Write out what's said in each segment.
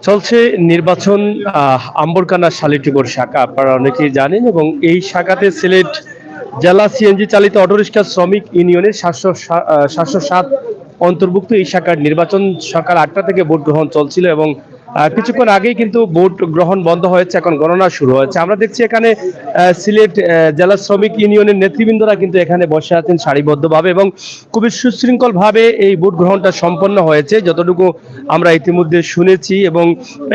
চলছে নির্বাচন আম্বরকানা শালিটিগড় শাখা, আপনারা অনেকেই জানেন, এবং এই শাখাতে সিলেট জেলা সিএনজি চালিত অটোরিক্সা শ্রমিক ইউনিয়নের 707 অন্তর্ভুক্ত এই শাখার নির্বাচন সকাল 8টা থেকে ভোট গ্রহণ চলছিল এবং কিছুক্ষণ আগেই কিন্তু ভোট গ্রহণ বন্ধ হয়েছে, এখন গণনা শুরু হয়েছে। আমরা দেখছি এখানে সিলেট জেলা শ্রমিক ইউনিয়নের নেতৃবৃন্দরা কিন্তু এখানে বসে আছেন সারিবদ্ধভাবে এবং খুবই সুশৃঙ্খলভাবে এই ভোট গ্রহণটা সম্পন্ন হয়েছে যতটুকু আমরা ইতিমধ্যে শুনেছি। এবং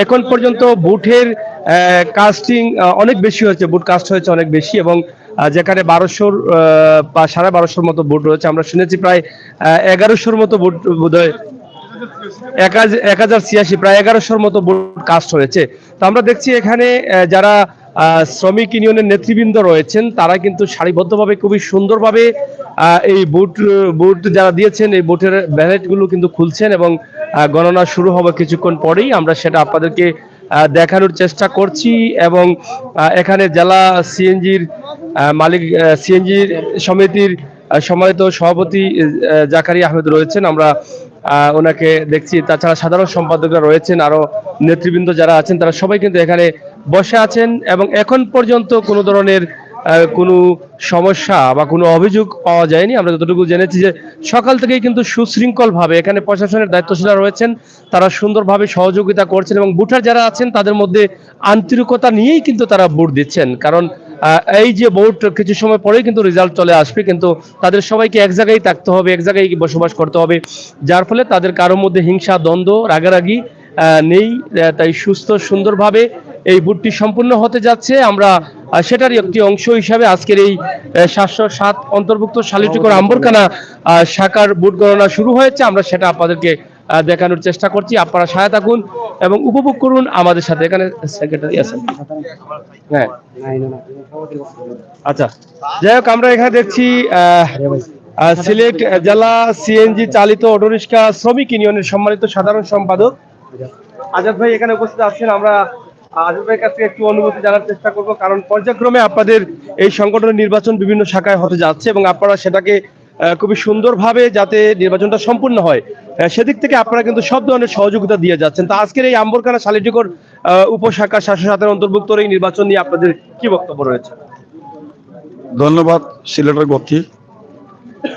এখন পর্যন্ত ভোটের কাস্টিং অনেক বেশি হয়েছে, ভোট কাস্ট হয়েছে অনেক বেশি, এবং যেখানে 1200 বা 1250 মতো ভোট রয়েছে, আমরা শুনেছি প্রায় 1100 মতো ভোট, বোধহয় 1086, প্রায় 1100 মতো ভোট কাস্ট হয়েছে। তো আমরা দেখছি এখানে যারা শ্রমিক ইউনিয়নের নেতৃবৃন্দ রয়েছেন তারা কিন্তু সারিবদ্ধভাবে খুবই সুন্দরভাবে এই ভোট যারা দিয়েছেন এই ভোটের ব্যালট গুলো কিন্তু খুলছেন এবং গণনা শুরু হবে কিছুক্ষণ পরেই। আমরা সেটা আপনাদেরকে দেখানোর চেষ্টা করছি। এবং এখানে জেলা সিএনজির মালিক, সিএনজি সমিতির সম্মানিত সভাপতি জাকারিয়া আহমেদ রয়েছেন, আমরা ওনাকে দেখছি। তাছাড়া সাধারণ সম্পাদকরা রয়েছেন, আরো নেতৃবৃন্দ যারা আছেন তারা সবাই কিন্তু এখানে বসে আছেন এবং এখন পর্যন্ত কোনো ধরনের কোনো সমস্যা বা কোনো অভিযোগ পাওয়া যায়নি। আমরা যতটুকু জেনেছি যে সকাল থেকেই কিন্তু সুশৃঙ্খল ভাবে এখানে প্রশাসনের দায়িত্বশীলরা রয়েছেন, তারা সুন্দরভাবে সহযোগিতা করছেন এবং ভোটার যারা আছেন তাদের মধ্যে আন্তরিকতা নিয়েই কিন্তু তারা ভোট দিচ্ছেন। কারণ এই যে ভোট কিছু সময় পরেই কিন্তু রেজাল্ট চলে আসবে, কিন্তু তাদের সবাইকে এক জায়গায় থাকতে হবে, এক জায়গায় বসবাস করতে হবে, যার ফলে তাদের কারোর মধ্যে হিংসা, দ্বন্দ্ব, রাগারাগি নেই। তাই সুস্থ সুন্দরভাবে এই ভোটটি সম্পূর্ণ হতে যাচ্ছে। আমরা সেটারই একটি অংশ হিসাবে আজকের এই 707 অন্তর্ভুক্ত শালিটিগড় আম্বরকানা শাখার ভোট গণনা শুরু হয়েছে। আমরা সেটা আপনাদেরকে দেখানোর চেষ্টা করছি, আপনারা সাথে থাকুন এবং উপভোগ করুন আমাদের সাথে। এখানে সেক্রেটারি আছেন, হ্যাঁ, আচ্ছা, যাই হোক, আমরা এখানে দেখছি সিলেট জেলা সিএনজি চালিত অটোরিক্সা শ্রমিক ইউনিয়নের সম্মানিত সাধারণ সম্পাদক আজাদ ভাই এখানে উপস্থিত আছেন। আমরা আজাদ ভাইয়ের কাছে একটু অনুমতি জানার চেষ্টা করব, কারণ পর্যায়ক্রমে আপনাদের এই সংগঠনের নির্বাচন বিভিন্ন শাখায় হতে যাচ্ছে এবং আপনারা সেটাকে খুবই সুন্দরভাবে যাতে নির্বাচনটা সম্পূর্ণ হয় সেদিক থেকে আপনারা কিন্তু সব ধরনের সহযোগিতা দিয়ে যাচ্ছেন। তো আজকের এই আম্বরকানা শালিটিগড় উপশাখা 707 অন্তর্ভুক্ত এই নির্বাচন নিয়ে আপনাদের কি বক্তব্য রয়েছে? ধন্যবাদ সিলেটের গতি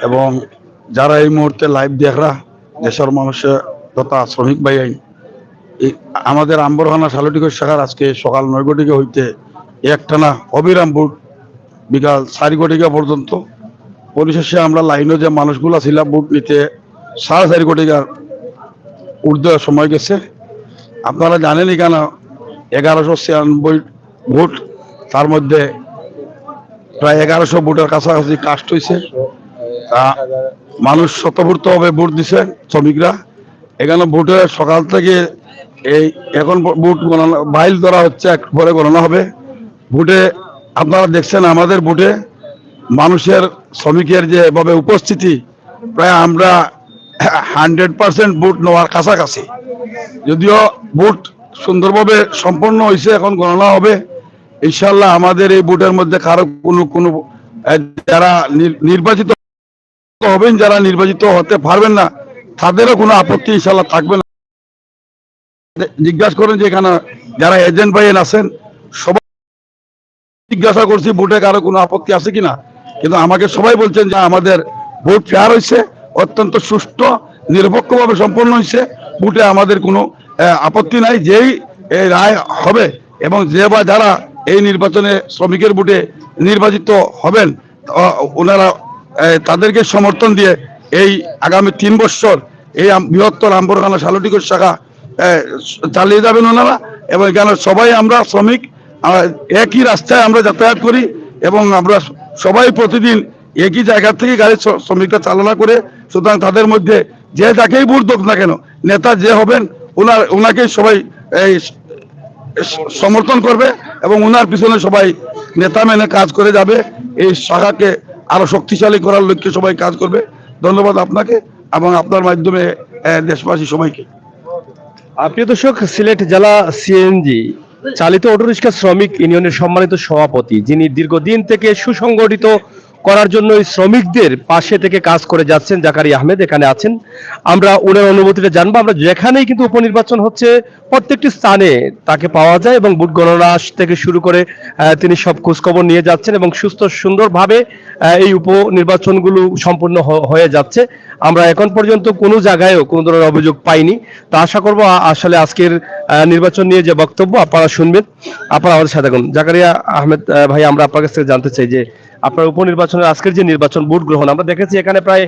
এবং যারা এই মুহূর্তে লাইভ দেখরা দেশের মানুষের তথা শ্রমিক ভাই, আমাদের আম্বরকানা শালিটিগড় শাখার আজকে সকাল 9 ঘটিকা হইতে একটানা অবিরাম ভোট বিকাল 4 ঘটিকা পর্যন্ত। পরিশেষে আমরা লাইনে যে মানুষগুলা ছিলাম ভোট নিতে 4:30 ঘটিকার ঊর্ধ্বে সময় গেছে। আপনারা জানেন এখানে 1196 ভোট, তার মধ্যে প্রায় 1100 ভোটের কাছাকাছি কাস্ট হয়েছে। তা মানুষ স্বতঃস্ফূর্তভাবে ভোট দিছে শ্রমিকরা। এখানে ভোটে সকাল থেকে এই এখন ভোট গণনা বাইল ধরা হচ্ছে, পরে গণনা হবে। ভোটে আপনারা দেখছেন আমাদের ভোটে মানুষের শ্রমিকের যে এভাবে উপস্থিতি, প্রায় আমরা 100% ভোট নেওয়ার কাছাকাছি। যদিও ভোট সুন্দরভাবে সম্পন্ন হয়েছে, এখন গণনা হবে ইনশাল্লাহ। আমাদের এই ভোটের মধ্যে কারো কোনো যারা নির্বাচিত হবেন, যারা নির্বাচিত হতে পারবেন না, তাদেরও কোনো আপত্তি ইনশাল্লাহ থাকবে না। জিজ্ঞাসা করেন যে এখানে যারা এজেন্ট ভাইয়েন আছেন সবাই জিজ্ঞাসা করছি ভোটে কারো কোনো আপত্তি আছে কিনা, কিন্তু আমাকে সবাই বলছেন যে আমাদের ভোট ফেয়ার হয়েছে, অত্যন্ত সুষ্ঠু নিরপেক্ষভাবে সম্পন্ন হয়েছে। ভোটে আমাদের কোনো আপত্তি নাই। যেই এই রায় হবে এবং যে বা যারা এই নির্বাচনে শ্রমিকের ভোটে নির্বাচিত হবেন ওনারা তাদেরকে সমর্থন দিয়ে এই আগামী 3 বছর এই বৃহত্তর আম্বরকানা শালিটিগড় শাখা চালিয়ে যাবেন ওনারা। এবং এখানে সবাই আমরা শ্রমিক একই রাস্তায় আমরা যাতায়াত করি এবং আমরা সবাই প্রতিদিন একই জায়গা থেকে গাড়ি শ্রমিকরা চালনা করে। সুতরাং তাদের মধ্যে যে যাকেই ভোট দেখ না কেন, নেতা যে হবেন ওনাকে সবাই এই সমর্থন করবে এবং ওনার পিছনে সবাই নেতা মেনে কাজ করে যাবে। এই শাখাকে আরো শক্তিশালী করার লক্ষ্যে সবাই কাজ করবে। ধন্যবাদ আপনাকে এবং আপনার মাধ্যমে দেশবাসী সবাইকে। প্রিয় দর্শক, সিলেট জেলা সিএনজি চালিত অটোরিক্সা শ্রমিক ইউনিয়নের সম্মানিত সভাপতি, যিনি দীর্ঘদিন থেকে সুসংগঠিত করার জন্য এই শ্রমিকদের পাশে থেকে কাজ করে যাচ্ছেন জাকারিয়া আহমেদ এখানে আছেন। আমরা ওনার অনুভূতিটা জানবো। আমরা যেখানেই কিন্তু উপনির্বাচন হচ্ছে প্রত্যেকটি স্থানে তাকে পাওয়া যায় এবং ভোট গণনা থেকে শুরু করে তিনি সব খোঁজখবর নিয়ে যাচ্ছেন এবং সুস্থ সুন্দরভাবে এই উপনির্বাচনগুলো সম্পূর্ণ হয়ে যাচ্ছে। আমরা এখন পর্যন্ত কোনো জায়গায়ও কোনো ধরনের অভিযোগ পাইনি। তো আশা করব আসলে আজকের নির্বাচন নিয়ে যে বক্তব্য আপনারা শুনবেন। আপনারা আমাদের সাথে থাকুন। জাকারিয়া আহমেদ ভাই, আমরা আপনার কাছ থেকে জানতে চাই যে আপনার উপনির্বাচনের আজকের যে নির্বাচন ভোট গ্রহণ, আমরা দেখেছি এখানে প্রায়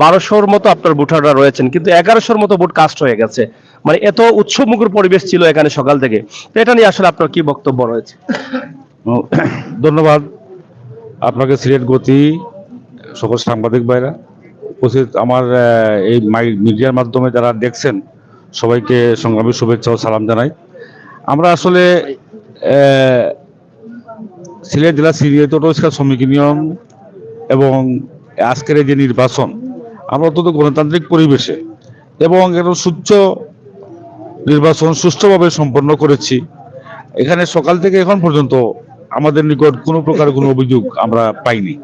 1200-র মতো আপনার ভোটাররা রয়েছেন, কিন্তু 1100-র মতো ভোট কাস্ট হয়ে গেছে। মানে এত উৎসবমুখর পরিবেশ ছিল এখানে সকাল থেকে। তো এটা নিয়ে আসলে আপনার কি বক্তব্য রয়েছে? ধন্যবাদ আপনাকে, সিলেট গতি, সকল সাংবাদিক ভাইরা উপস্থিত, আমার এই মিডিয়ার মাধ্যমে যারা দেখছেন সবাইকে সংগ্রামী শুভেচ্ছা ও সালাম জানাই। আমরা আসলে সিলেট জেলা সিরিয়াত শ্রমিক ইউনিয়ন এবং আজকের এই যে নির্বাচন, আমরা অত্যন্ত গণতান্ত্রিক পরিবেশে এবং একদম সুচ্ছ নির্বাচন সুষ্ঠুভাবে সম্পন্ন করেছি। এখানে সকাল থেকে এখন পর্যন্ত আমাদের নিকট কোনো প্রকার কোনো অভিযোগ আমরা পাইনি।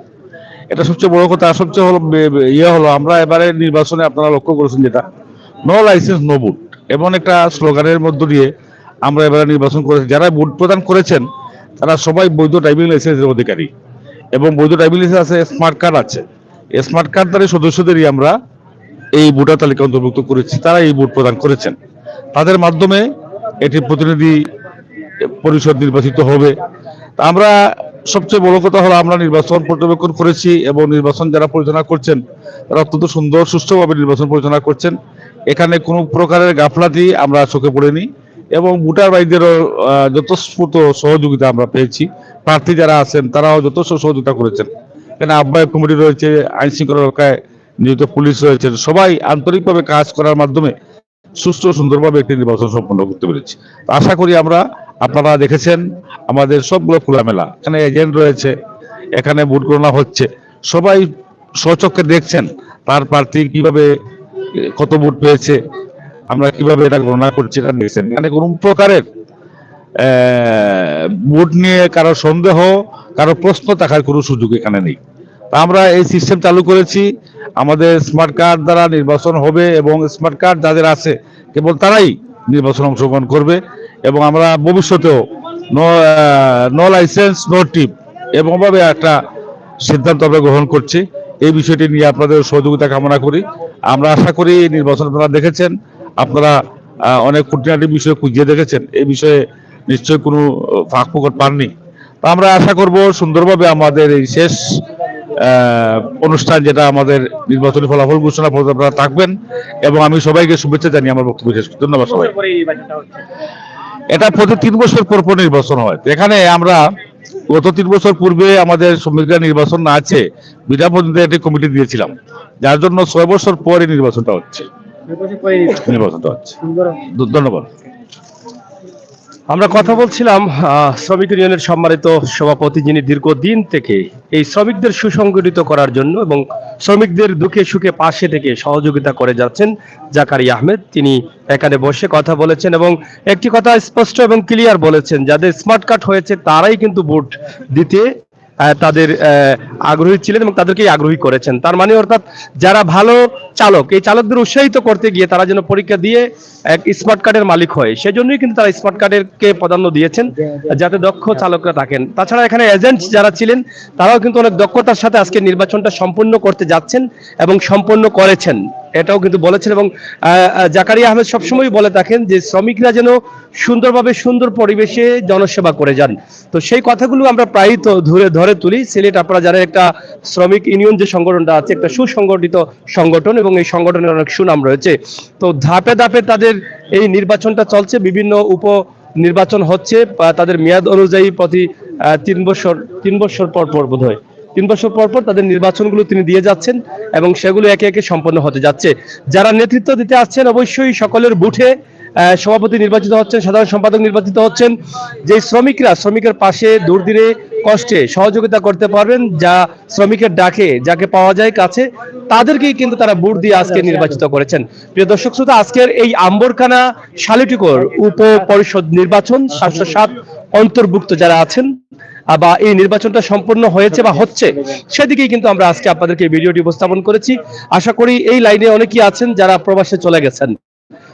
এটা সবচেয়ে বড় কথা। সবচেয়ে হলো আমরা এবারে নির্বাচনে আপনারা লক্ষ্য করেছেন যেটা নো লাইসেন্স নো ভোট, এমন একটা স্লোগানের মধ্য দিয়ে আমরা এবারে নির্বাচন করেছি। যারা ভোট প্রদান করেছেন তারা সবাই বৈধ ড্রাইভিং লাইসেন্সের অধিকারী এবং বৈধ ড্রাইভিং লাইসেন্স আছে, স্মার্ট কার্ড আছে। স্মার্ট কার্ডধারী সদস্যদেরই আমরা এই ভোটার তালিকা অন্তর্ভুক্ত করেছি। তারা এই ভোট প্রদান করেছেন, তাদের মাধ্যমে এটি প্রতিনিধি পরিষদ নির্বাচিত হবে। আমরা সবচেয়ে বড় কথা হলো আমরা নির্বাচন পর্যবেক্ষণ করেছি এবং নির্বাচন যারা পরিচালনা করছেন তারা অত্যন্ত সুন্দর সুষ্ঠুভাবে নির্বাচন পরিচালনা করছেন। এখানে কোনো প্রকারের গাফলাতি আমরা চোখে পড়েনি এবং ভোটার ভাইদেরও যথেষ্ট সহযোগিতা আমরা পেয়েছি। প্রার্থী যারা আছেন তারাও যথেষ্ট সহযোগিতা করেছেন। এখানে আহ্বায়ক কমিটি রয়েছে, আইন শৃঙ্খলা রক্ষায় নিযুক্ত পুলিশ রয়েছেন, সবাই আন্তরিকভাবে কাজ করার মাধ্যমে সুষ্ঠু সুন্দরভাবে একটি নির্বাচন সম্পন্ন করতে পেরেছি। আশা করি আপনারা দেখেছেন আমাদের সবগুলো খোলামেলা, এখানে এজেন্ট রয়েছে, এখানে ভোট গণনা হচ্ছে, সবাই স্বচক্ষে দেখছেন তার প্রার্থী কিভাবে কত ভোট পেয়েছে, আমরা কিভাবে এটা গণনা করছি এটা দেখছেন। এখানে কোনো প্রকারের ভোট নিয়ে কারো সন্দেহ, কারো প্রশ্ন থাকার কোনো সুযোগ এখানে নেই। তা আমরা এই সিস্টেম চালু করেছি। আমাদের স্মার্ট কার্ড দ্বারা নির্বাচন হবে এবং স্মার্ট কার্ড যাদের আছে কেবল তারাই নির্বাচনে অংশগ্রহণ করবে এবং আমরা ভবিষ্যতেও নো লাইসেন্স নো টিপ এমনভাবে একটা সিদ্ধান্ত আমরা গ্রহণ করছি। এই বিষয়টি নিয়ে আপনাদের সহযোগিতা কামনা করি। আমরা আশা করি নির্বাচন আপনারা দেখেছেন, আপনারা অনেক খুঁটিনাটি বিষয় খুঁজিয়ে দেখেছেন, এই বিষয়ে নিশ্চয়ই কোনো ফাঁক ফোকর পাননি। তা আমরা আশা করব সুন্দরভাবে আমাদের এই শেষ অনুষ্ঠান যেটা আমাদের নির্বাচনী ফলাফল ঘোষণা পর্যন্ত আপনারা থাকবেন এবং আমি সবাইকে শুভেচ্ছা জানিয়ে আমার বক্তব্য শেষ করছি। ধন্যবাদ সবাই। এটা প্রতি 3 বছর পর পর নির্বাচন হয়। এখানে আমরা গত 3 বছর পূর্বে আমাদের শ্রমিকরা নির্বাচন না আছে বিনা পদ্ধতিতে একটি কমিটি দিয়েছিলাম, যার জন্য 6 বছর পরে নির্বাচনটা হচ্ছে। ধন্যবাদ। আমরা কথা বলছিলাম শ্রমিক ইউনিয়নের সম্মানিত সভাপতি, যিনি দীর্ঘদিন থেকে এই শ্রমিকদের সুসংগঠিত করার জন্য এবং শ্রমিকদের দুঃখে সুখে পাশে থেকে সহযোগিতা করে যাচ্ছেন জাকারিয়া আহমেদ। তিনি এখানে বসে কথা বলেছেন এবং একটি কথা স্পষ্ট এবং ক্লিয়ার বলেছেন, যাদের স্মার্ট কার্ড হয়েছে তারাই কিন্তু ভোট দিতে তাদের আগ্রহী ছিলেন এবং তাদেরকেই আগ্রহী করেছেন। তার মানে অর্থাৎ যারা ভালো চালক, এই চালকদের উৎসাহিত করতে গিয়ে তারা যেন পরীক্ষা দিয়ে এক স্মার্ট কার্ডের মালিক হয়, সেজন্যই কিন্তু তারা স্মার্ট কার্ডেরকে প্রাধান্য দিয়েছেন, যাতে দক্ষ চালকরা থাকেন। তাছাড়া এখানে এজেন্ট যারা ছিলেন তারাও কিন্তু অনেক দক্ষতার সাথে আজকে নির্বাচনটা সম্পূর্ণ করতে যাচ্ছেন এবং সম্পূর্ণ করেছেন, এটাও কিন্তু বলেছেন। এবং জাকারিয়া আহমেদ সবসময় বলে থাকেন যে শ্রমিকরা যেন সুন্দরভাবে সুন্দর পরিবেশে জনসেবা করে যান। তো সেই কথাগুলো আমরা প্রায়ই তো ধরে তুলি। সিলেট আপনারা জানেন একটা শ্রমিক ইউনিয়ন যে সংগঠনটা আছে, একটা সুসংগঠিত সংগঠন এবং এই সংগঠনের অনেক সুনাম রয়েছে। তো ধাপে ধাপে তাদের এই নির্বাচনটা চলছে, বিভিন্ন উপ নির্বাচন হচ্ছে তাদের মেয়াদ অনুযায়ী প্রতি 3 বছর পর পর বোধ হয় 3 বছর পর পর তাদের নির্বাচনগুলো তিনি দিয়ে যাচ্ছেন এবং সেগুলো একে একে সম্পন্ন হতে যাচ্ছে। যারা নেতৃত্ব দিতে আসছেন অবশ্যই সকলের বুথে সভাপতি নির্বাচিত হচ্ছেন, সাধারণ সম্পাদক নির্বাচিত হচ্ছেন। যে শ্রমিকের পাশে দুর্দিনে কষ্টে সহযোগিতা করতে পারবেন, যা শ্রমিকের ডাকে যাকে পাওয়া যায় কাছে, তাদেরকেই কিন্তু তারা ভোট দিয়ে আজকে নির্বাচিত করেছেন। প্রিয় দর্শক শ্রোতা, আজকের এই আম্বরখানা শালিটিকোর উপ পরিষদ নির্বাচন 707 অন্তর্ভুক্ত যারা আছেন বা এই নির্বাচনটা সম্পূর্ণ হয়েছে বা হচ্ছে, সেদিকেই কিন্তু আমরা আজকে আপনাদেরকে এই ভিডিওটি উপস্থাপন করেছি। আশা করি এই লাইনে অনেকেই আছেন যারা প্রবাসে চলে গেছেন,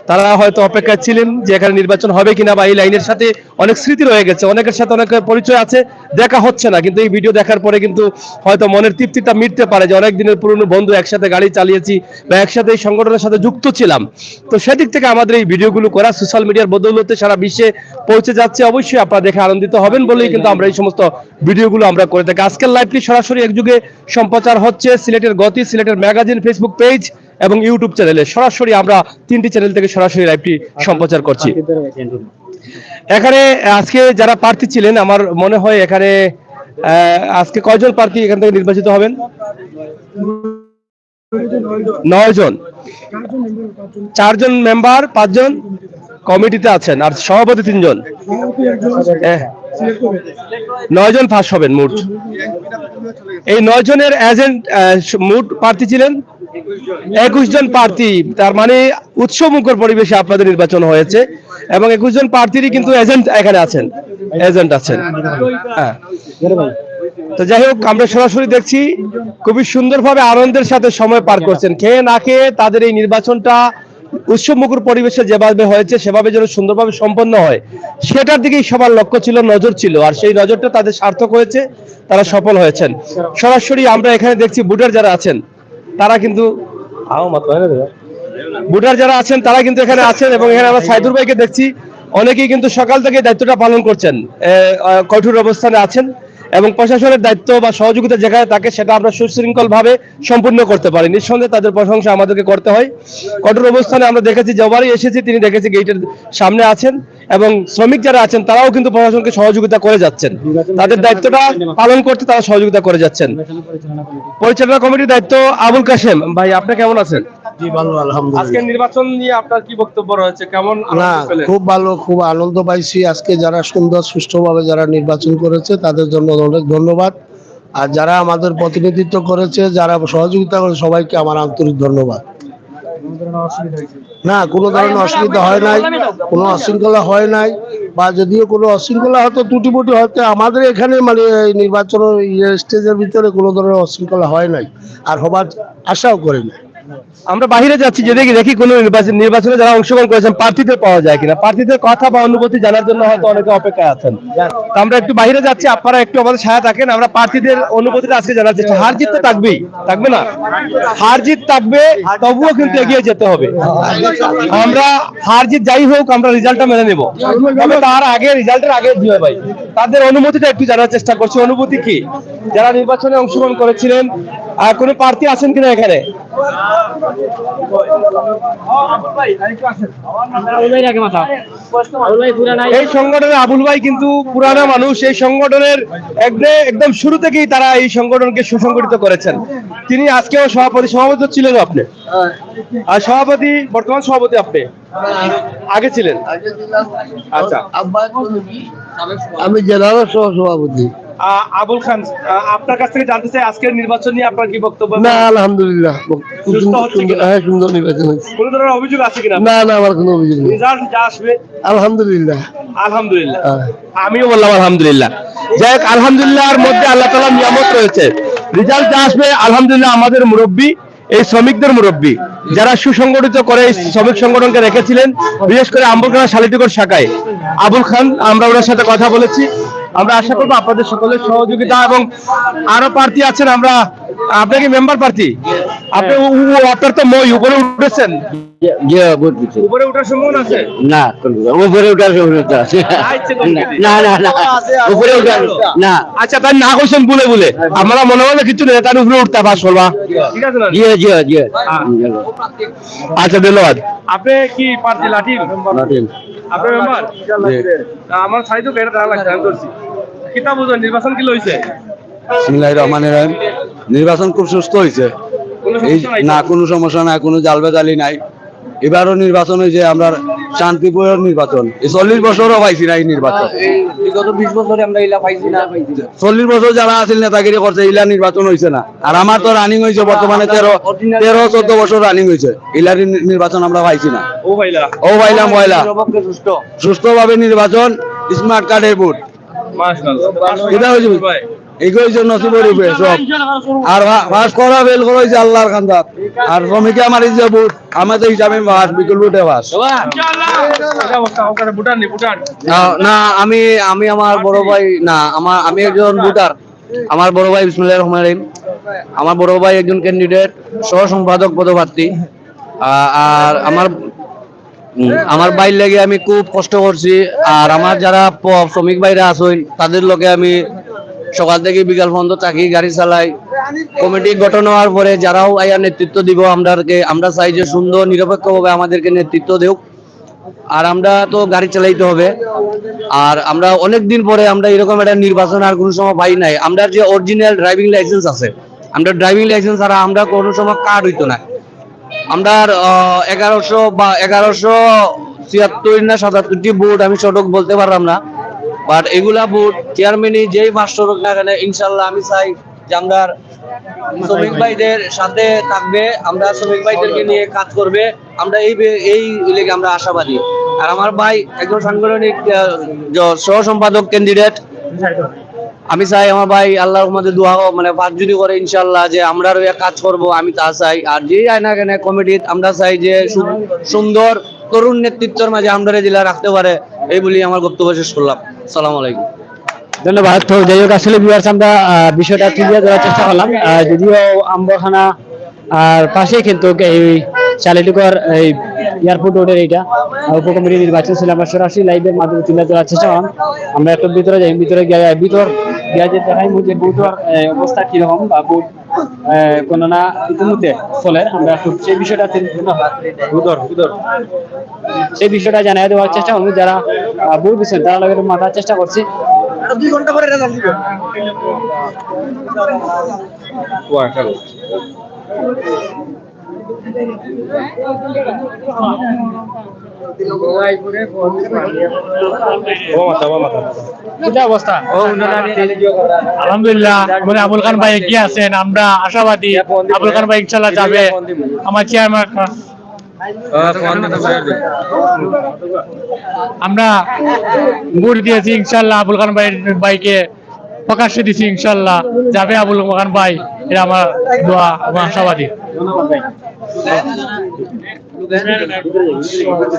তারা হয়তো অপেক্ষায় ছিলেন যে এখানে নির্বাচন হবে কিনা, বা এই লাইনের সাথে অনেক স্মৃতি রয়ে গেছে, অনেকের সাথে অনেকের পরিচয় আছে, দেখা হচ্ছে না, কিন্তু এই ভিডিও দেখার পরে কিন্তু হয়তো মনের তৃপ্তিটা মিটতে পারে যে অনেক দিনের পুরনো বন্ধু, একসাথে গাড়ি চালিয়েছি বা একসাথে এই সংগঠনের সাথে যুক্ত ছিলাম। তো সেদিক থেকে আমাদের এই ভিডিওগুলো করা সোশ্যাল মিডিয়ার বদৌলতে সারা বিশ্বে পৌঁছে যাচ্ছে। অবশ্যই আপনারা দেখে আনন্দিত হবেন বলেই কিন্তু আমরা এই সমস্ত ভিডিওগুলো আমরা করে থাকি। আজকের লাইভটি সরাসরি একযুগে সম্প্রচার হচ্ছে সিলেটের গতি, সিলেটের ম্যাগাজিন ফেসবুক পেজ এবং ইউটিউব চ্যানেলে। সরাসরি আমরা 3টি চ্যানেল থেকে সরাসরি লাইভটি সম্প্রচার করছি। এখানে আজকে যারা প্রার্থী ছিলেন, আমার মনে হয় এখানে আজকে কয়জন প্রার্থী এখান থেকে নির্বাচিত হবেন? 9 জন। 4 জন মেম্বার, 5 জন কমিটিতে আছেন, আর সভাপতি 3 জন। 9 জন পাস হবেন মোট। এই 9 জনের এজেন্ট মোট প্রার্থী ছিলেন 21 জন প্রার্থী। তার মানে উৎসবমুখর পরিবেশে আপনাদের নির্বাচন হয়েছে, এবং 21 জন প্রার্থীরই কিন্তু এজেন্ট এখানে আছেন, এজেন্ট আছেন। হ্যাঁ, তো যাই হোক, আমরা সরাসরি দেখছি খুবই সুন্দরভাবে আনন্দের সাথে সময় পার করছেন, খেয়ে না খেয়ে তাদের এই নির্বাচনটা উৎসবমুখর পরিবেশে যেভাবে হয়েছে সেভাবে যেন সুন্দরভাবে সম্পন্ন হয়, সেটার দিকেই সবার লক্ষ্য ছিল, নজর ছিল, আর সেই নজরটা তাদের সার্থক হয়েছে, তারা সফল হয়েছেন। সরাসরি আমরা এখানে দেখছি ভোটার যারা আছেন তারা কিন্তু ভোটার যারা আছেন তারা কিন্তু এখানে আছেন, এবং এখানে আমরা সাইদুর ভাইকে দেখছি, অনেকেই কিন্তু সকাল থেকে দায়িত্বটা পালন করছেন, কঠোর অবস্থানে আছেন, এবং প্রশাসনের দায়িত্ব বা সহযোগিতা যেখানে থাকে সেটা আমরা সুশৃঙ্খল ভাবে সম্পূর্ণ করতে পারি। নিঃসন্দেহে তাদের প্রশংসা আমাদেরকে করতে হয়। কঠোর অবস্থানে আমরা দেখেছি, যবারই এসেছি তিনি দেখেছি গেটের সামনে আছেন, এবং শ্রমিক যারা আছেন তারাও কিন্তু প্রশাসনকে সহযোগিতা করে যাচ্ছেন, তাদের দায়িত্বটা পালন করতে তারা সহযোগিতা করে যাচ্ছেন। পরিচালনা কমিটির দায়িত্ব আবুল কাশেম ভাই, আপনি কেমন আছেন? জি ভালো, আলহামদুলিল্লাহ। আজকে নির্বাচন নিয়ে আপনার কি বক্তব্য রয়েছে, কেমন না, আনন্দ পেলেন? খুব ভালো, খুব আনন্দ পাইছি। আজকে যারা সুন্দর সুষ্ঠুভাবে যারা নির্বাচন করেছে তাদের জন্য অনেক ধন্যবাদ, আর যারা আমাদের প্রতিনিধিত্ব করেছে, যারা সহযোগিতা করেছে, সবাইকে আমার আন্তরিক ধন্যবাদ। না, কোনো ধরনের অসুবিধা হয় নাই, কোনো অশৃঙ্খলা হয় নাই, বা যদিও কোনো অশৃঙ্খলা হয়তো ত্রুটিপুটি হয়তো আমাদের এখানে মানে এই নির্বাচন স্টেজের ভিতরে কোনো ধরনের অশৃঙ্খলা হয় নাই, আর হবার আশাও করি না। আমরা বাইরে যাচ্ছি, যে দেখি কোনো নির্বাচনে যারা অংশগ্রহণ করেছেন প্রার্থীদের পাওয়া যায় কিনা, প্রার্থীদের কথা বা অনুভূতি জানার জন্য হয়তো অনেকে অপেক্ষায় আছেন। তো আমরা একটু বাইরে যাচ্ছি, আপনারা একটু আমাদের সাথে থাকেন, আমরা প্রার্থীদের অনুভূতিটা আজকে জানার চেষ্টা। হার জিত তো থাকবেই, থাকবে না? হার জিত থাকবে, তবুও কিন্তু এগিয়ে যেতে হবে। আমরা হার জিত যাই হোক, আমরা রেজাল্টটা মেনে নেব, তবে তার আগে, রেজাল্টের আগে জিও ভাই তাদের অনুভূতিটা একটু জানার চেষ্টা করছি। অনুভূতি কি, যারা নির্বাচনে অংশগ্রহণ করেছিলেন, আর কোনো প্রার্থী আছেন কিনা এখানে? এই সংগঠনের আবুল ভাই কিন্তু পুরানা মানুষ, এই সংগঠনের একদম শুরু থেকেই তারা এই সংগঠনকে সুসংগঠিত করেছেন। তিনি আজকেও সভাপতি ছিলেন আপনি, আর সভাপতি, বর্তমান সভাপতি আপনি আগে ছিলেন? আচ্ছা, আমি জেলার সহসভাপতি। আবুল খান, আপনার কাছ থেকে জানতে চাই আজকের নির্বাচন নিয়ে আপনার কি বক্তব্য? না, আলহামদুলিল্লাহ, সুন্দর নির্বাচন হয়েছে। কোন ধরনের অভিযোগ আছে কিনা? না না, আমার কোনো অভিযোগ নেই। রেজাল্ট যা আসবে আলহামদুলিল্লাহ। আলহামদুলিল্লাহ, আমিও বললাম আলহামদুলিল্লাহ। যাই হোক, আলহামদুলিল্লাহর মধ্যে আল্লাহ তাআলার নিয়ামত রয়েছে। রেজাল্ট যা আসবে আলহামদুলিল্লাহ, আমাদের মুরব্বী, এই শ্রমিকদের মুরব্বী যারা সুসংগঠিত করে এই শ্রমিক সংগঠনকে রেখেছিলেন, বিশেষ করে আম্বরখানা শালিটিগড় শাখায় আবুল খান, আমরা ওনার সাথে কথা বলেছি। আমরা আশা করবো আপনাদের সকলের সহযোগিতা, এবং আরো প্রার্থী আছেন। আমরা, আপনাকে মেম্বার প্রার্থী, আপনি আপনার তো মই উপরে উঠেছেন, উপরে ওঠার সম্ভাবনা আছে? না, উপরে ওঠার সম্ভাবনা আছে না, না না, উপরে ওঠার না। আচ্ছা, তাই না কইছেন বলে বলে আমরা মনে হয় কিছু নেই, তার উপরে উঠতে পাস করবা, ঠিক আছে না? জি জি জি। আচ্ছা, ধন্যবাদ। আপনি কি প্রার্থী? লাঠি লাঠিম। আপনি মেম্বার? আমার সাইতো কেটে দাঁড়া লাগছে, আমি করছি। কিতা বুঝুন, নির্বাচন কি লইছে? বিসমিল্লাহির রহমানির রহিম। নির্বাচন খুব সুস্থ হয়েছে, না কোনো সমস্যা নাই, কোনো জালবেজালি নাই। এবারও নির্বাচন হয়েছে আমরা শান্তিপূর্ণ নির্বাচন। 40 বছরও পাইছি না এই নির্বাচন, বিগত 20 বছরে আমরা ইলা পাইছি না। 40 বছর যারা আছিল নেতাগিরি করছে, ইলা নির্বাচন হয়েছে না। আর আমার তো রানিং হয়েছে বর্তমানে 13-14 বছর রানিং হয়েছে, ইলার নির্বাচন আমরা পাইছি না। ও ভাইলা, ও ভাইলা ময়লা সুষ্ঠুভাবে নির্বাচন, স্মার্ট কার্ডের ভোট। এটা হইছে এগুলোই জন্য নসিবের উপরে সব। আর বাস করা বেল করা হয়েছে আল্লাহর খান্দাত। আর শ্রমিকে আমার এই যে বুট আমাদের হিসাবে বাস বিকুল বুটে বাস না। আমি আমি আমার বড় ভাই না আমি একজন ভোটার। আমার বড় ভাই বিসমিল্লাহির রহমানির রহিম। আমার বড় ভাই একজন ক্যান্ডিডেট সহ সম্পাদক পদপ্রার্থী। আর আমার ভাইয়ের লেগে আমি খুব কষ্ট করছি। আর আমার যারা শ্রমিক ভাইরা আছেন তাদের লগে আমি সকাল থেকে বিকাল পর্যন্ত থাকি, গাড়ি চালাই। কমিটি গঠন হওয়ার পরে যারাও আয়া নেতৃত্ব দিব আমরা চাই যে সুন্দর নিরপেক্ষভাবে আমাদেরকে নেতৃত্ব দেব। আর আমরা তো গাড়ি চালাইতে হবে। আর আমরা অনেকদিন পরে আমরা এরকম একটা নির্বাচন আর কোনো সময় পাই নাই। আমরা যে অরিজিনাল ড্রাইভিং লাইসেন্স আছে, আমরা ড্রাইভিং লাইসেন্স ছাড়া আমরা কোনো সময় কার্ড হইতো না। আমরা 1176 না 77টি বুট আমি সঠিক বলতে পারলাম না, বাট এগুলা বুট চেয়ারম্যানই যেই পাস সড়ক না কেন ইনশাল্লাহ আমি চাই যে আমরা শ্রমিক ভাইদের সাথে থাকবে, আমরা শ্রমিক ভাইদেরকে নিয়ে কাজ করবে। আমরা এই লেগে আমরা আশাবাদী। আর আমার ভাই একজন সাংগঠনিক সহ সম্পাদক ক্যান্ডিডেট। আমি চাই আমার ভাই আল্লাহর রহমতে দোয়া মানে পাঁচ যদি করে ইনশাল্লাহ যে আমরা কাজ করব, আমি তা চাই। আর যে আয়না কেন কমিটি আমরা চাই যে সুন্দর তরুণ নেতৃত্বের মাঝে আমরা জেলা রাখতে পারে, এই বলি আমার বক্তব্য শেষ করলাম। আসসালামু আলাইকুম। ধন্যবাদ। তো যাই হোক আসলে ভিউয়ার্স আমরা বিষয়টা ক্লিয়ার করার চেষ্টা করলাম। যদিও আম্বরখানা আর পাশে কিন্তু এই চালিটুকর এই এয়ারপোর্ট রোডের এইটা উপকমিটি নির্বাচন ছিল। আমরা সরাসরি লাইভের মাধ্যমে তুলে ধরার চেষ্টা করলাম। আমরা একটু ভিতরে যাই, ভিতরে গিয়ে যে দেখাই যে বুথের অবস্থা কিরকম বা বুথ গণনা ইতিমধ্যে চলে। আমরা একটু সেই বিষয়টা সেই বিষয়টা জানাই দেওয়ার চেষ্টা করবো। যারা বুথ দিচ্ছেন তারা লগে মাথার চেষ্টা করছি। 2 ঘন্টা পরে রেজাল্ট দিব। আলহামদুলিল্লাহ, মানে আবুল খান ভাই এগিয়ে আছেন, আমরা আশাবাদী আবুল খান ভাই ইনশাল্লাহ যাবে। আমার চেয়ারম্যান আমরা ভোট দিয়েছি ইনশাল্লাহ আবুল খান ভাইকে প্রকাশ্যে দিছি, ইনশাল্লাহ যাবে আবুল খান ভাই। এটা আমার দোয়া, আমার আশাবাদী।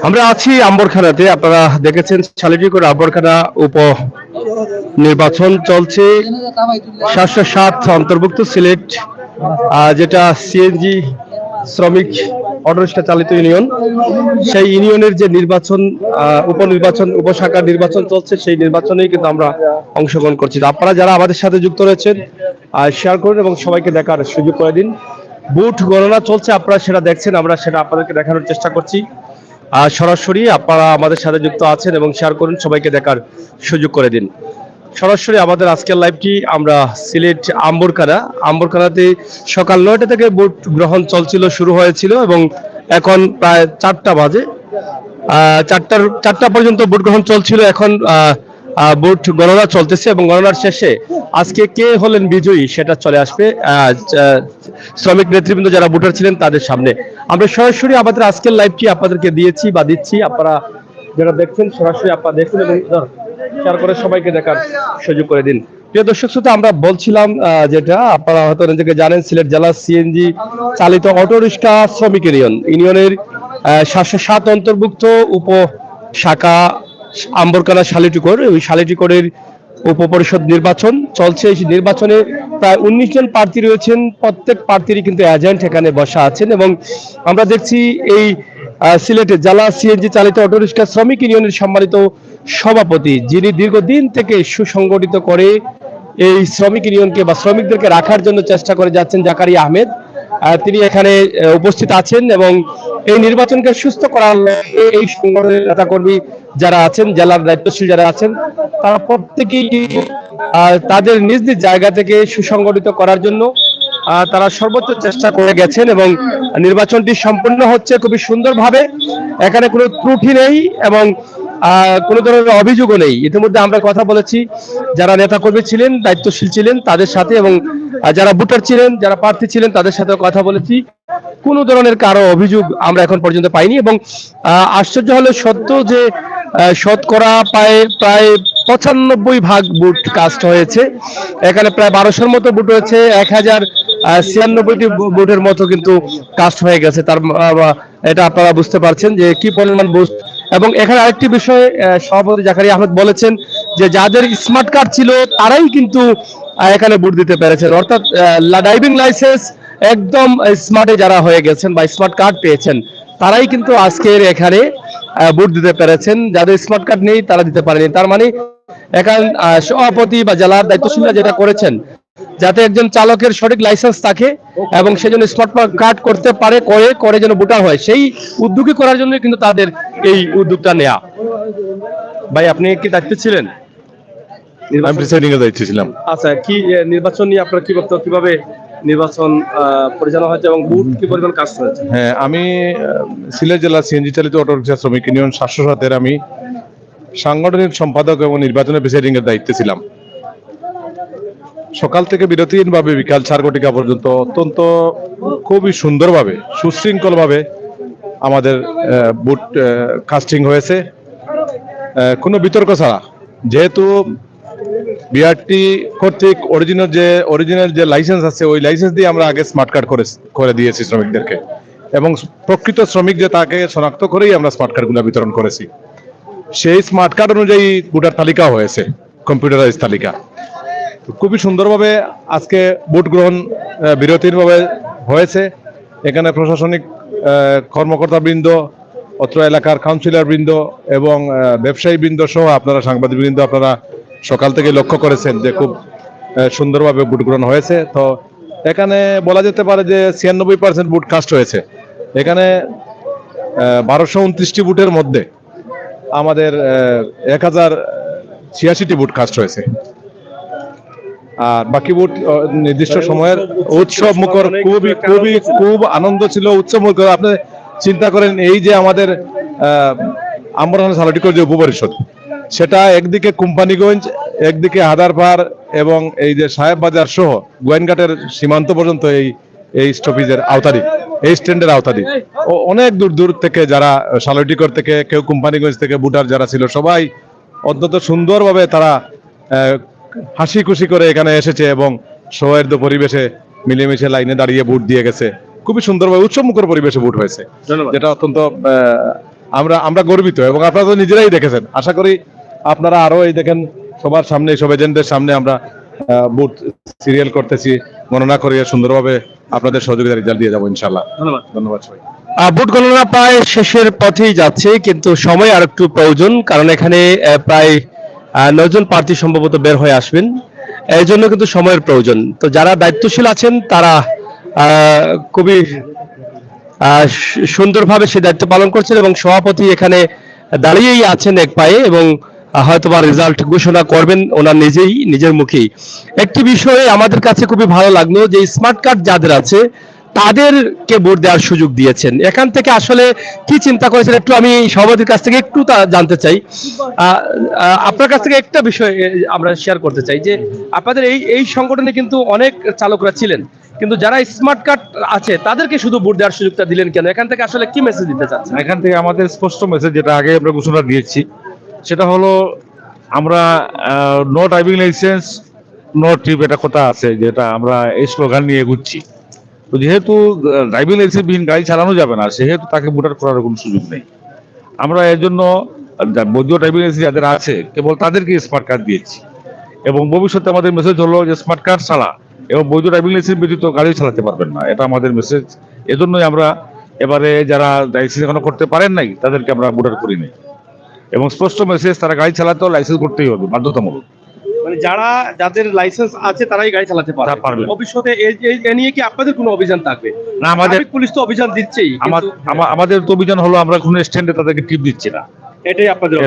আমরা আছি আম্বরখানাতে। আপনারা দেখেছেন শালিটিকোর আম্বরখানা উপ নির্বাচন চলছে। 707 অন্তর্ভুক্ত সিলেট, যেটা সিএনজি শ্রমিক অটোরিক্সা চালিত ইউনিয়ন, সেই ইউনিয়নের যে নির্বাচন উপনির্বাচন উপশাখা নির্বাচন চলছে, সেই নির্বাচনেই কিন্তু আমরা অংশগ্রহণ করছি। আপনারা যারা আমাদের সাথে যুক্ত রয়েছেন শেয়ার করুন এবং সবাইকে দেখার সুযোগ করে দিন। বুথ গণনা চলছে, আপনারা সেটা দেখছেন, আমরা সেটা আপনাদেরকে দেখানোর চেষ্টা করছি। সরাসরি আপনারা আমাদের সাথে যুক্ত আছেন এবং শেয়ার করুন, সবাইকে দেখার সুযোগ করে দিন। সরাসরি আমাদের আজকের লাইভটি আমরা সিলেট আম্বরখানাতে সকাল 9টা থেকে ভোট গ্রহণ চলছিল, শুরু হয়েছিল এবং এখন প্রায় 4টা বাজে। 4টা পর্যন্ত ভোট গ্রহণ চলছিল। এখন ভোট গণনা চলতেছে এবং গণনার শেষে আজকে কে হলেন বিজয়ী সেটা চলে আসবে শ্রমিক নেতৃবৃন্দ যারা ভোটার ছিলেন তাদের সামনে। আমরা সরাসরি আমাদের আজকের লাইভটি আপনাদেরকে দিয়েছি বা দিচ্ছি। আপনারা যারা দেখছেন সরাসরি আপনারা দেখুন এবং শেয়ার করে সবাইকে দেখার সুযোগ করে দিন। প্রিয় দর্শক শ্রোতা, আমরা বলছিলাম যেটা আপনারা হয়তো নিজেকে জানেন, সিলেট জেলা সিএনজি চালিত অটোরিক্সা শ্রমিক ইউনিয়নের 707 অন্তর্ভুক্ত উপশাখা আম্বরখানা শালিটিকোর, ওই শালিটিকোরের উপপরিষদ নির্বাচন চলছে। এই নির্বাচনে প্রায় 19 জন প্রার্থী রয়েছেন। প্রত্যেক প্রার্থীরই কিন্তু এজেন্ট এখানে বসা আছেন এবং আমরা দেখছি এই সিলেটে জেলা সিএনজি চালিত অটোরিক্সা শ্রমিক ইউনিয়নের সম্মানিত সভাপতি, যিনি দীর্ঘদিন থেকে সুসংগঠিত করে এই শ্রমিক ইউনিয়নকে বা শ্রমিকদেরকে রাখার জন্য চেষ্টা করে যাচ্ছেন, জাকারিয়া আহমেদ, তিনি এখানে উপস্থিত আছেন এবং এই নির্বাচনকে সুস্থ করার এই সংগঠনের নেতাকর্মী যারা আছেন, জেলার দায়িত্বশীল যারা আছেন, তারা প্রত্যেকেই তাদের নিজ নিজ জায়গা থেকে সুসংগঠিত করার জন্য তারা সর্বোচ্চ চেষ্টা করে গেছেন এবং নির্বাচনটি সম্পূর্ণ হচ্ছে খুবই সুন্দরভাবে। এখানে কোনো ত্রুটি নেই এবং কোনো ধরনের অভিযোগও নেই। ইতিমধ্যে আমরা কথা বলেছি যারা নেতাকর্মী ছিলেন, দায়িত্বশীল ছিলেন তাদের সাথে এবং যারা ভোটার ছিলেন, যারা প্রার্থী ছিলেন তাদের সাথে কথা বলেছি। কোনো ধরনের কারো অভিযোগ আমরা এখন পর্যন্ত পাইনি এবং আশ্চর্য হলো সত্য যে শতকরা প্রায় 95 ভাগ বুট কাস্ট হয়েছে। এখানে প্রায় 1200-র মতো বুট হয়েছে, 1096টি বুটের মতো কিন্তু কাস্ট হয়ে গেছে। এটা আপনারা বুঝতে পারছেন যে কি পরিমাণ বুট। এবং এখানে আরেকটি বিষয় সভাপতি জাকারিয়া আহমেদ বলেছেন যে যাদের স্মার্ট কার্ড ছিল তারাই কিন্তু এখানে বুট দিতে পেরেছেন, অর্থাৎ ড্রাইভিং লাইসেন্স একদম স্মার্টে যারা হয়ে গেছেন বা স্মার্ট কার্ড পেয়েছেন তারাই কিন্তু আজকের এখানে বুট দিতে পেরেছেন। যাদের স্মার্ট কার্ড নেই তারা দিতে পারেনি। তার মানে এখানে সভাপতি বা জেলার দায়িত্বশীলরা যেটা করেছেন যাতে একজন চালকের সঠিক লাইসেন্স থাকে এবং সে যেন স্মার্ট কার্ড করতে পারে, করে যেন ভোটার হয়, সেই উদ্যোগী করার জন্য কিন্তু তাদের এই উদ্যোগটা নেওয়া। ভাই আপনি কি দায়িত্ব ছিলেন? আমি প্রিসাইডিং এর দায়িত্বে ছিলাম। আচ্ছা, কি নির্বাচন নিয়ে আপনার কি বক্তব্য, কিভাবে নির্বাচন পরিচালনা হয়েছে এবং বুট কি পরিমাণ কাজ হয়েছে? হ্যাঁ, আমি সিলেট জেলা সিএনজি চালিত অটো রিক্সা শ্রমিক ইউনিয়ন 707-এর আমি সাংগঠনিক সম্পাদক এবং নির্বাচনের প্রিসাইডিং এর দায়িত্বে ছিলাম। সকাল থেকে বিরতিহীনভাবে বিকাল 4 ঘটিকা পর্যন্ত অত্যন্ত খুবই সুন্দরভাবে সুশৃঙ্খলভাবে আমাদের বুট কাস্টিং হয়েছে, কোনো বিতর্ক ছাড়া। যেহেতু বিআরটি কর্তৃক অরিজিনাল যে লাইসেন্স আছে ওই লাইসেন্স দিয়ে আমরা আগে স্মার্ট কার্ড করে দিয়েছি শ্রমিকদেরকে, এবং প্রকৃত শ্রমিক যে তাকে শনাক্ত করেই আমরা স্মার্ট কার্ডগুলো বিতরণ করেছি। সেই স্মার্ট কার্ড অনুযায়ী ভোটার তালিকা হয়েছে, কম্পিউটারাইজ তালিকা। খুবই সুন্দরভাবে আজকে ভোট গ্রহণ বিরতিহীনভাবে হয়েছে। এখানে প্রশাসনিক কর্মকর্তা বৃন্দ, অত্র এলাকার কাউন্সিলর বৃন্দ এবং ব্যবসায়ী বৃন্দ সহ আপনারা সাংবাদিক বৃন্দ আপনারা সকাল থেকে লক্ষ্য করেছেন যে খুব সুন্দরভাবে ভোট গ্রহণ হয়েছে। তো এখানে বলা যেতে পারে যে 96% ভোট কাস্ট হয়েছে। এখানে 1229টি ভোটের মধ্যে আমাদের 1086টি ভোট কাস্ট হয়েছে। আর বাকি ভোট নির্দিষ্ট সময়ের উৎসব মুখর, খুব আনন্দ ছিল, উৎসব মুখর। আপনি চিন্তা করেন এই যে আমাদের আম্বরখানা সালটিকর যে উপপরিষদ, সেটা একদিকে কোম্পানিগঞ্জ, একদিকে হাদারপাড় এবং এই যে সাহেব বাজার সহ গোয়েনঘাটের সীমান্ত পর্যন্ত এই স্টপেজের আওতাধীন, এই স্ট্যান্ডের আওতাধীন। অনেক দূর দূর থেকে যারা সালটিকর থেকে, কেউ কোম্পানিগঞ্জ থেকে ভোটার যারা ছিল সবাই অত্যন্ত সুন্দরভাবে তারা হাসি খুশি করে এখানে এসেছে এবং সৌহার্দ্য পরিবেশে মিলেমিশে লাইনে দাঁড়িয়ে ভোট দিয়ে গেছে। খুবই সুন্দরভাবে উৎসবমুখর পরিবেশে ভোট হয়েছে, যেটা অত্যন্ত আমরা গর্বিত। এবং আপনারা তো নিজেরাই দেখেছেন, আশা করি আপনারা আরো এই দেখেন সবার সামনে, সব এজেন্টদের সামনে আমরা ভোট সিরিয়াল করতেছি, গণনা করিয়ে সুন্দরভাবে আপনাদের সহযোগিতা রেজাল্ট দিয়ে যাবো ইনশাল্লাহ। ধন্যবাদ সবাই। ভোট গণনা প্রায় শেষের পথেই যাচ্ছে, কিন্তু সময় আর একটু প্রয়োজন, কারণ এখানে প্রায় 9 জন প্রার্থী সম্ভবত বের হয়ে আসবেন, এই জন্য কিন্তু সময়ের প্রয়োজন। তো যারা দায়িত্বশীল আছেন তারা খুবই সুন্দরভাবে সে দায়িত্ব পালন করছেন এবং সভাপতি এখানে দাঁড়িয়েই আছেন এক পায়ে, এবং হয়তোবা রেজাল্ট ঘোষণা করবেন ওনার নিজের মুখেই। একটি বিষয়ে আমাদের কাছে খুবই ভালো লাগলো যে স্মার্ট কার্ড যাদের আছে তাদেরকে ভোট দেওয়ার সুযোগ দিয়েছেন। এখান থেকে আসলে কি চিন্তা করেছেন একটু আমি সভাপতির কাছ থেকে একটু জানতে চাই। আপনার কাছ থেকে একটা বিষয় আমরা শেয়ার করতে চাই যে আপনাদের এই সংগঠনে কিন্তু অনেক চালকরা ছিলেন, কিন্তু যারা স্মার্ট কার্ড আছে তাদেরকে শুধু ভোট দেওয়ার সুযোগটা দিলেন কেন? এখান থেকে আসলে কি মেসেজ দিতে চাচ্ছেন? এখান থেকে আমাদের স্পষ্ট মেসেজ, যেটা আগে আমরা ঘোষণা দিয়েছি, সেটা হলো আমরা no driving licence no trip, এটা কথা আছে, যেটা আমরা এই স্লোগান নিয়ে ঘুরছি। তো যেহেতু ড্রাইভিং লাইসেন্স বিহীন গাড়ি চালানো যাবে না, সেহেতু তাকে ভোটার করার কোনো সুযোগ নেই। আমরা এর জন্য বৈধ ড্রাইভিং লাইসেন্স যাদের আছে কেবল তাদেরকে স্মার্ট কার্ড দিয়েছি, এবং ভবিষ্যতে আমাদের মেসেজ হলো যে স্মার্ট কার্ড ছাড়া এবং বৈধ ড্রাইভিং লাইসেন্স ব্যতীত গাড়ি চালাতে পারবেন না, এটা আমাদের মেসেজ। এজন্যই আমরা এবারে যারা লাইসেন্স এখনো করতে পারেন নাই তাদেরকে আমরা ভোটার করি নাই, এবং স্পষ্ট মেসেজ, তারা গাড়ি চালাতেও লাইসেন্স করতেই হবে বাধ্যতামূলক। মানে যাদের লাইসেন্স আছে তারাই গাড়ি চালাতে পারবে। ভবিষ্যতে এ নিয়ে কি আপনাদের কোনো অভিযান থাকবে? না, আমাদের পুলিশ তো অভিযান দিচ্ছেই, আমাদের তো অভিযান হলো আমরা কোনো স্ট্যান্ডে তাদেরকে টিপ দিচ্ছি না, এটাই আপনাদের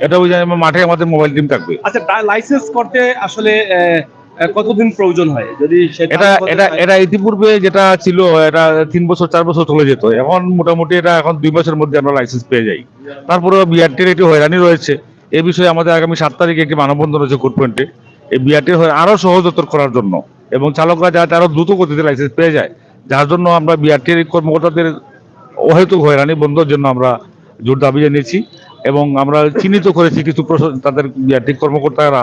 এটা অভিযান। মাঠে আমাদের মোবাইল টিম থাকবে। আচ্ছা, লাইসেন্স করতে আসলে কতদিন প্রয়োজন হয়? যদি এটা ইতিপূর্বে যেটা ছিল, এটা 3 বছর 4 বছর চলে যেত, এখন মোটামুটি এটা এখন 2 মাসের মধ্যে আমরা লাইসেন্স পেয়ে যাই। তারপরেও বিআরটির একটি হয়রানি রয়েছে, এই বিষয়ে আমাদের আগামী 7 তারিখে একটি মানববন্ধন রয়েছে কোর্ট পয়েন্টে, এই বিআরটির আরো সহজতর করার জন্য, এবং চালকরা যাতে আরো দ্রুত গতিতে লাইসেন্স পেয়ে যায়, যার জন্য আমরা বিআরটির কর্মকর্তাদের অহেতুক হয়রানি বন্ধের জন্য আমরা জোর দাবি জানিয়েছি। এবং আমরা চিহ্নিত করেছি কিছু তাদের ঠিক কর্মকর্তারা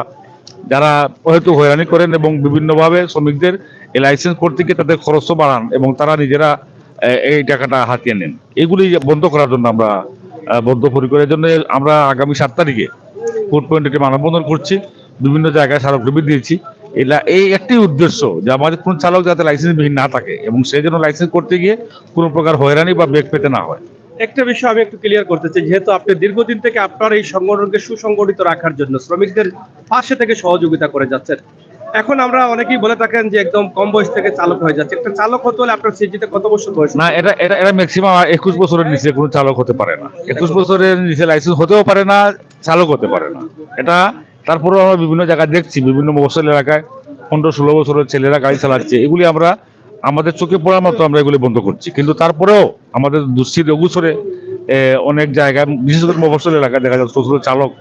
যারা হয়তো হয়রানি করেন এবং বিভিন্নভাবে শ্রমিকদের এই লাইসেন্স করতে গিয়ে তাদের খরচও বাড়ান এবং তারা নিজেরা এই টাকাটা হাতিয়ে নেন। এগুলি বন্ধ করার জন্য আমরা বদ্ধপরিকরের জন্য আমরা আগামী 7 তারিখে কোর্ট পয়েন্টে মানববন্ধন করছি, বিভিন্ন জায়গায় স্মারকলিপি দিয়েছি। এই একটি উদ্দেশ্য যে আমাদের কোন চালক যাতে লাইসেন্সবিহীন না থাকে এবং সেই জন্য লাইসেন্স করতে গিয়ে কোনো প্রকার হয়রানি বা বেগ পেতে না হয়। একটা বিষয় আমি একটু ক্লিয়ার করতে চাই, যেহেতু আপনি দীর্ঘদিন থেকে আপনার এই সংগঠনকে সুসংগঠিত রাখার জন্য শ্রমিকদের পাশে থেকে সহযোগিতা করে যাচ্ছেন, এখন আমরা অনেকেই বলে থাকেন যে একদম কম বয়স থেকে চালক হয়ে যাচ্ছে। একটা চালক হতে হলে আপনার সিজিতে কত বছর বয়স? না, এটা ম্যাক্সিমাম 21 বছরের নিচে কোনো চালক হতে পারে না। 21 বছরের নিচে লাইসেন্স হতেও পারে না, চালক হতে পারে না। এটা তারপরেও আমরা বিভিন্ন জায়গায় দেখছি, বিভিন্ন মফস্বল এলাকায় 15-16 বছরের ছেলেরা গাড়ি চালাচ্ছে। এগুলি আমরা আমাদের চোখে পড়ার মতো আমরা এগুলি বন্ধ করছি, কিন্তু তারপরেও আমাদের দুশ্চিত অগুসরে অনেক জায়গায়, বিশেষ করে মফস্বল এলাকায় দেখা যাচ্ছে ছোট চালক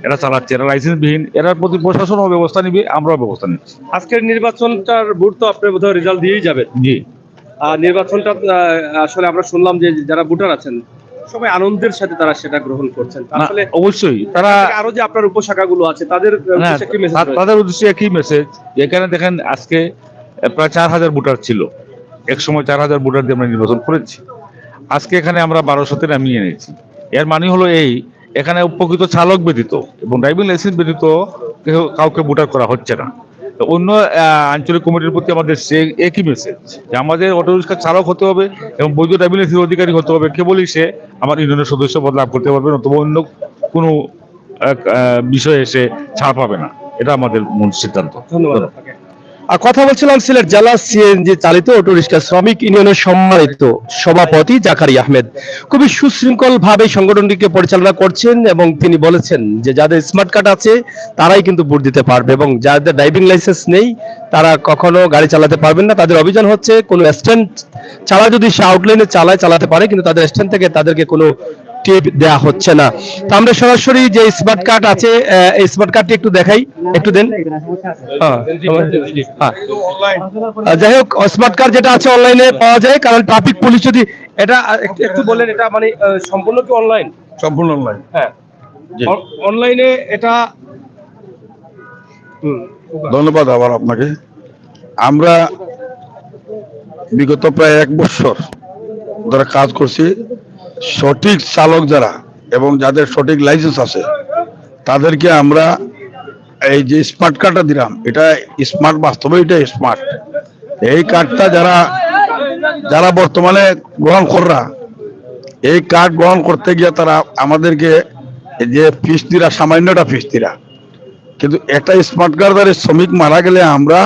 এরা চালাচ্ছে, এরা লাইসেন্সবিহীন। এরার প্রতি প্রশাসনও ব্যবস্থা নিবে, আমরাও ব্যবস্থা নিচ্ছি। আজকের নির্বাচনটার ভোট তো আপনি বোধহয় রেজাল্ট দিয়েই যাবেন। জি, আর নির্বাচনটা আসলে আমরা শুনলাম যে যারা ভোটার আছেন সবাই আনন্দের সাথে তারা সেটা গ্রহণ করছেন। না, আসলে অবশ্যই তারা আরো যে আপনার উপশাখাগুলো আছে তাদের না, উদ্দেশ্যে কি মেসেজ রয়েছে? তাদের উদ্দেশ্যে একই মেসেজ। এখানে দেখেন আজকে প্রায় 4000 ভোটার ছিল, এক সময় 4000 ভোটার দিয়ে আমরা নির্বাচন করেছি। আজকে এখানে আমরা 1200-তে নামিয়ে এনেছি। এর মানে হলো এই, এখানে উপকৃত চালক ব্যতীত এবং ড্রাইভিং লাইসেন্স ব্যতীত কাউকে ভোটার করা হচ্ছে না। তো অন্য আঞ্চলিক কমিটির প্রতি আমাদের একই মেসেজ যে আমাদের অটো রিক্সা চালক হতে হবে এবং বৈধ ড্রাইভিং লাইসেন্স অধিকারী হতে হবে। কেবলই সে আমার ইউনিয়নের সদস্য পদ লাভ করতে পারবে, অথবা অন্য কোনো বিষয়ে এসে ছাড় পাবে না। এটা আমাদের মূল সিদ্ধান্ত। ধন্যবাদ। কথা বলছিলাম সিলেট জেলা সিএনজি চালিত অটো রিক্সা শ্রমিক ইউনিয়নের সম্মানিত সভাপতি জাকারি আহমেদ খুবই সুশৃঙ্খল ভাবে সংগঠনটিকে পরিচালনা করছেন এবং তিনি বলেছেন যে যাদের স্মার্ট কার্ড আছে তারাই কিন্তু ভোট দিতে পারবে এবং যাদের ড্রাইভিং লাইসেন্স নেই তারা কখনো গাড়ি চালাতে পারবেন না। তাদের অভিযান হচ্ছে কোনো স্ট্যান্ড চালা, যদি সে আউটলাইনে চালাতে পারে, কিন্তু তাদের স্ট্যান্ড থেকে তাদেরকে কোনো টিপ দেয়া হচ্ছে না। তো আমরা সরাসরি যে স্মার্ট কার্ড আছে এই স্মার্ট কার্ডটি একটু দেখাই, একটু দেন। হ্যাঁ, যাই হোক, স্মার্ট কার্ড যেটা আছে অনলাইনে পাওয়া যায়, কারণ ট্রাফিক পুলিশ যদি এটা একটু বলেন, এটা মানে সম্পূর্ণ কি অনলাইন? সম্পূর্ণ অনলাইন। হ্যাঁ, অনলাইনে এটা। ধন্যবাদ আবার আপনাকে। আমরা বিগত প্রায় 1 বছর ধরে কাজ করছি। সঠিক চালক যারা এবং যাদের সঠিক লাইসেন্স আছে তাদেরকে আমরা এই যে স্মার্ট কার্ডটা দিলাম, এটা স্মার্ট, বাস্তবে এটা স্মার্ট। এই কার্ডটা যারা বর্তমানে গ্রহণ কররা, এই কার্ড গ্রহণ করতে গিয়ে তারা আমাদেরকে যে ফিস দিরা, সামান্যটা ফিস দিরা, কিন্তু একটা স্মার্ট কার্ডের শ্রমিক মারা গেলে আমরা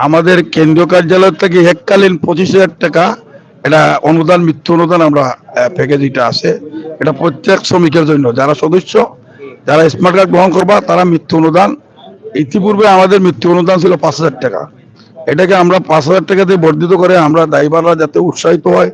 আমাদের কেন্দ্রীয় কার্যালয় থেকে এককালীন 25,000 টাকা এটা অনুদান, মৃত্যু অনুদান আমরা প্যাকেজ এটা আছে। এটা প্রত্যেক শ্রমিকের জন্য, যারা সদস্য, যারা স্মার্ট কার্ড গ্রহণ করবা তারা মৃত্যু অনুদান। ইতিপূর্বে আমাদের মৃত্যু অনুদান ছিল 5,000 টাকা। এটাকে আমরা 5,000 টাকা দিয়ে বর্ধিত করে আমরা ড্রাইভাররা যাতে উৎসাহিত হয়